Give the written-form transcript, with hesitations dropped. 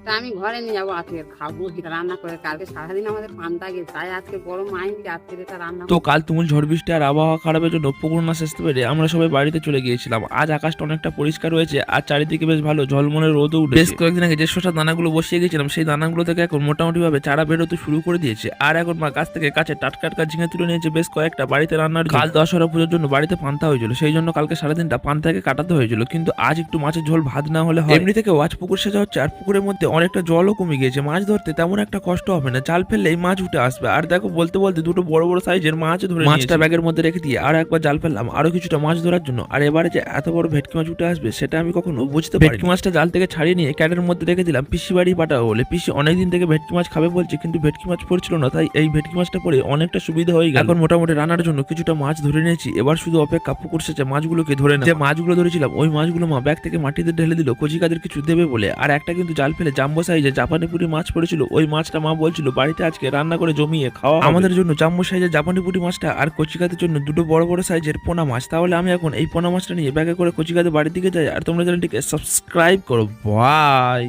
তা আমি ঘরে নিয়ে যাবো, আজকে খাবো যেটা রান্না করে। কালকে সারাদিন আমাদের পান্তা গেছে, তাই আজকে বড় মাইন্ডে আজকে যেটা রান্না। তো কাল তুমুল ঝড় বৃষ্টি আর আবহাওয়া খারাপের জন্য পুকুর মাছ আসতে পেরে আমরা সবাই বাড়িতে চলে গিয়েছিলাম। আজ আকাশটা অনেকটা পরিষ্কার হয়েছে আর চারিদিকে বেশ ভালো ঝলমলে রোদও উঠেছে। বেশ কয়েকদিন আগে যে শসার দানাগুলো বসিয়ে গেছিলাম সেই দানাগুলো থেকে এখন মোটামুটি ভাবে চারা বেরোতে শুরু করে দিয়েছে। আর এখন মা গাছ থেকে কাছে টাটকা টাটকা ঝিঙে তুলে নিয়েছে বেশ কয়েকটা বাড়িতে রান্নার জন্য। কাল দশহরা পুজোর জন্য বাড়িতে পান্তা হয়েছিল, সেই জন্য কালকে সারাদিনটা পান্তাকে কাটাতে হয়েছিল। কিন্তু আজ একটু মাছের ঝোল ভাত না হলে হয়। এমনি থেকে আজ পুকুর সেজা হচ্ছে আর পুকুরের মধ্যে অনেকটা জলও কমে গিয়েছে। মাছ ধরতে তেমন একটা কষ্ট হবে না, জাল ফেললেই মাছ উঠে আসবে। আর দেখো বলতে বলতে দুটো বড় বড় সাইজের মাছ ধরে মাছটা ব্যাগের মধ্যে রেখে দিয়ে আর একবার জাল ফেললাম আরো কিছুটা মাছ ধরার জন্য। আর এবারে যে এত বড় ভেটকি মাছ উঠে আসবে সেটা আমি কখনো বুঝতে পারি। ভেটকি মাছটা জাল থেকে ছাড়িয়ে নিয়ে ক্যানের মধ্যে রেখে দিলাম পিসি বাড়ি পাঠাবো বলে। পিসি অনেকদিন থেকে ভেটকি মাছ খাবে বলছে, কিন্তু ভেটকি মাছ পড়ছিল না, তাই এই ভেটকি মাছটা পরে অনেকটা সুবিধা হয়ে গেল। এখন মোটামুটি রান্নার জন্য কিছুটা মাছ ধরে নিয়েছি, এবার শুধু অপেক্ষা পুকুর সেচে মাছগুলোকে ধরে না। যে মাছগুলো ধরেছিলাম ওই মাছগুলো মা ব্যাগ থেকে মাটিতে ঢেলে দিল কচিকাদের কিছু দেবে বলে। আর একটা কিন্তু জাল ফেলে জাম্বো সাইজে জাপানি পুরি মাছ পড়েছিল, ওই মাছটা মা বলছিল বাড়িতে আজকে রান্না করে জমিয়ে খাওয়া। আমাদের জন্য জাম্বো সাইজের জাপানি পুরি মাছটা আর কচিকাদের জন্য দুটো বড় বড় সাইজের পোনা মাছ। তাহলে আমি এখন এই পোনা মাছটা নিয়ে ব্যাগে করে কচিকাদের বাড়ির দিকে যাই। আর তোমরা চ্যানেলটিকে সাবস্ক্রাইব করো। বাই।